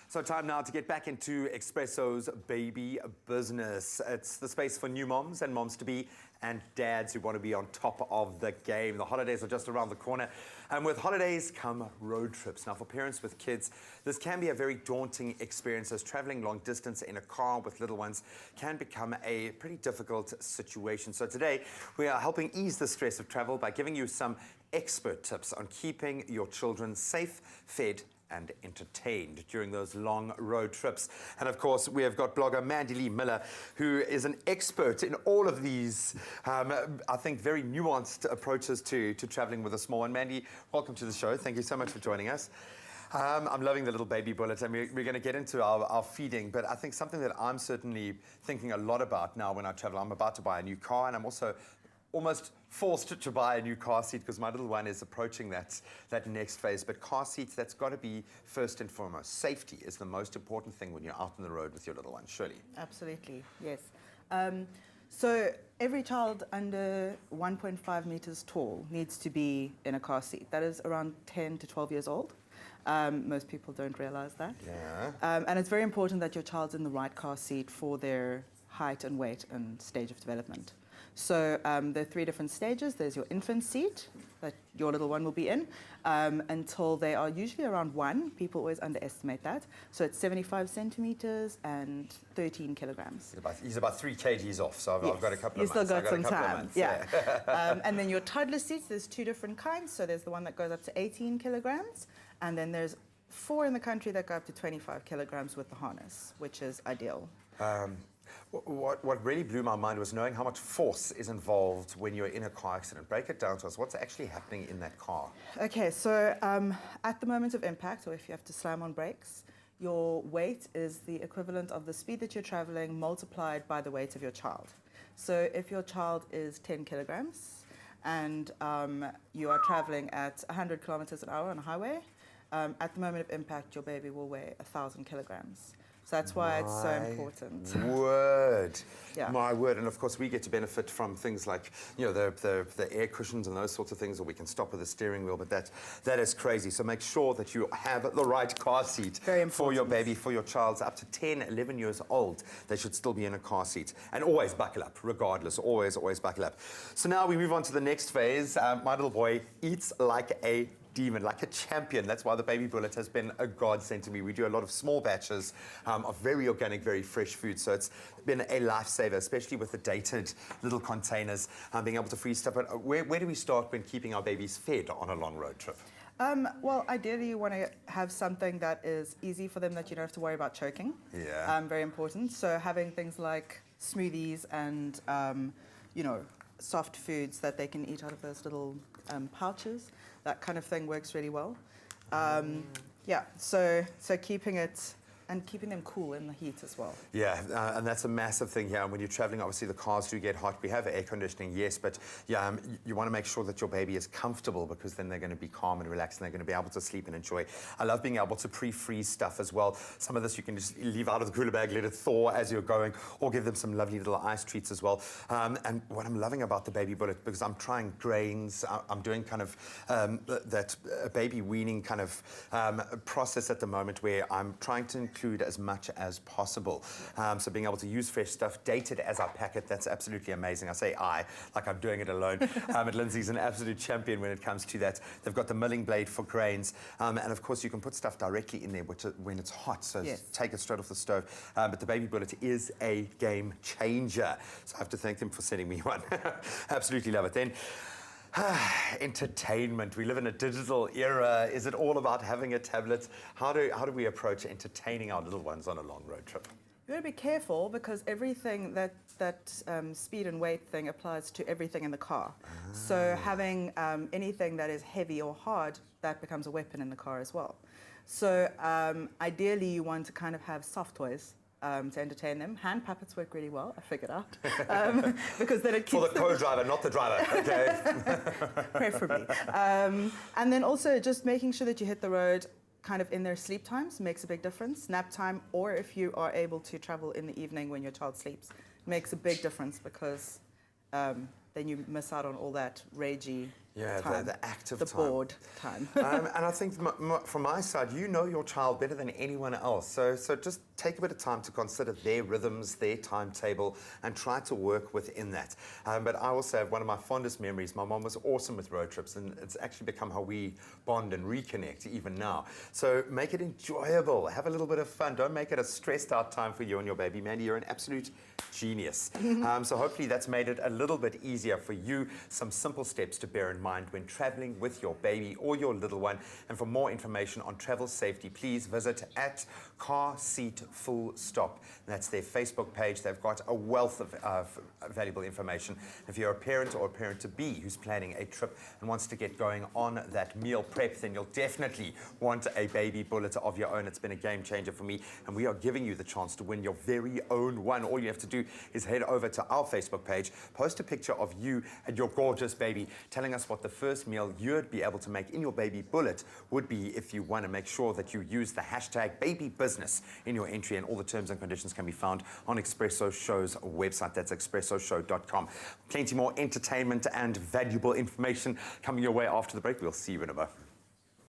So time now to get back into Expresso's baby business. It's the space for new moms and moms-to-be and dads who want to be on top of the game. The holidays are just around the corner, and with holidays come road trips. Now for parents with kids, this can be a very daunting experience, as traveling long distance in a car with little ones can become a pretty difficult situation. So today we are helping ease the stress of travel by giving you some expert tips on keeping your children safe, fed and entertained during those long road trips. And of course, we have got blogger Mandy Lee Miller, who is an expert in all of these, I think, very nuanced approaches to traveling with a small one. Mandy, welcome to the show. Thank you so much for joining us. I'm loving the little baby bullet, and we're going to get into our feeding, but I think something that I'm certainly thinking a lot about now when I travel, I'm about to buy a new car, and I'm also almost forced to buy a new car seat because my little one is approaching that next phase. But car seats, that's got to be first and foremost. Safety is the most important thing when you're out on the road with your little one, surely. Absolutely, yes. So every child under 1.5 meters tall needs to be in a car seat. That is around 10 to 12 years old. Most people don't realize that. Yeah. And it's very important that your child's in the right car seat for their height and weight and stage of development. So there are 3 different stages. There's your infant seat that your little one will be in until they are usually around 1. People always underestimate that. So it's 75 centimeters and 13 kilograms. He's about 3 kgs off, so I've got a couple of months. You still got some time, yeah. And then your toddler seats, there's 2 different kinds. So there's the one that goes up to 18 kilograms, and then there's 4 in the country that go up to 25 kilograms with the harness, which is ideal. What really blew my mind was knowing how much force is involved when you're in a car accident. Break it down to us. What's actually happening in that car? Okay, so at the moment of impact, or if you have to slam on brakes, your weight is the equivalent of the speed that you're traveling multiplied by the weight of your child. So if your child is 10 kilograms and you are traveling at 100 kilometers an hour on a highway, at the moment of impact, your baby will weigh 1,000 kilograms. So that's why it's so important. Word. Yeah. My word. And of course, we get to benefit from things like, you know, the air cushions and those sorts of things, or we can stop with the steering wheel, but that is crazy. So make sure that you have the right car seat for your baby, for your child up to 10, 11 years old. They should still be in a car seat. And always buckle up, regardless. Always buckle up. So now we move on to the next phase. My little boy eats like a demon, like a champion. That's why the baby bullet has been a godsend to me. We do a lot of small batches of very organic, very fresh food. So it's been a lifesaver, especially with the dated little containers, being able to freeze stuff. But where do we start when keeping our babies fed on a long road trip? Well, ideally you want to have something that is easy for them, that you don't have to worry about choking. Yeah. Very important. So having things like smoothies and, you know, soft foods that they can eat out of those little pouches, that kind of thing works really well. Yeah, so keeping it and keeping them cool in the heat as well. Yeah, and that's a massive thing here. And when you're traveling, obviously the cars do get hot. We have air conditioning, yes, but yeah, you want to make sure that your baby is comfortable, because then they're going to be calm and relaxed, and they're going to be able to sleep and enjoy. I love being able to pre-freeze stuff as well. Some of this you can just leave out of the cooler bag, let it thaw as you're going, or give them some lovely little ice treats as well. And what I'm loving about the baby bullet, because I'm trying grains, I'm doing kind of that baby weaning kind of process at the moment, where I'm trying to include as much as possible. So being able to use fresh stuff, dated as I pack it, that's absolutely amazing. I say like I'm doing it alone. But Lindsay's an absolute champion when it comes to that. They've got the milling blade for grains. And of course, you can put stuff directly in there when it's hot. So yes, take it straight off the stove. But the baby bullet is a game changer. So I have to thank them for sending me one. Absolutely love it. Then, entertainment. We live in a digital era. Is it all about having a tablet? How do we approach entertaining our little ones on a long road trip? You got to be careful, because everything that speed and weight thing applies to everything in the car. So having anything that is heavy or hard, that becomes a weapon in the car as well. So ideally you want to kind of have soft toys to entertain them. Hand puppets work really well, I figured out. Because then it keeps for the co-driver, not the driver, okay? Preferably. And then also just making sure that you hit the road kind of in their sleep times makes a big difference. Nap time, or if you are able to travel in the evening when your child sleeps, makes a big difference, because then you miss out on all that ragey Yeah, time. the active the time. bored time. And I think from my side, you know your child better than anyone else. So just take a bit of time to consider their rhythms, their timetable, and try to work within that. But I also have one of my fondest memories. My mom was awesome with road trips, and it's actually become how we bond and reconnect even now. So make it enjoyable. Have a little bit of fun. Don't make it a stressed out time for you and your baby. Mandy, you're an absolute genius. So hopefully that's made it a little bit easier for you. Some simple steps to bear in mind when traveling with your baby or your little one. And for more information on travel safety, please visit at Car Seat Full Stop. That's their Facebook page. They've got a wealth of valuable information. If you're a parent or a parent-to-be who's planning a trip and wants to get going on that meal prep, then you'll definitely want a baby bullet of your own. It's been a game changer for me, and we are giving you the chance to win your very own one. All you have to do is head over to our Facebook page, post a picture of you and your gorgeous baby, telling us what the first meal you'd be able to make in your baby bullet would be if you want to. Make sure that you use the hashtag babybusiness in your entry, and all the terms and conditions can be found on Expresso Show's website. That's expressoshow.com. Plenty more entertainment and valuable information coming your way after the break. We'll see you in a moment.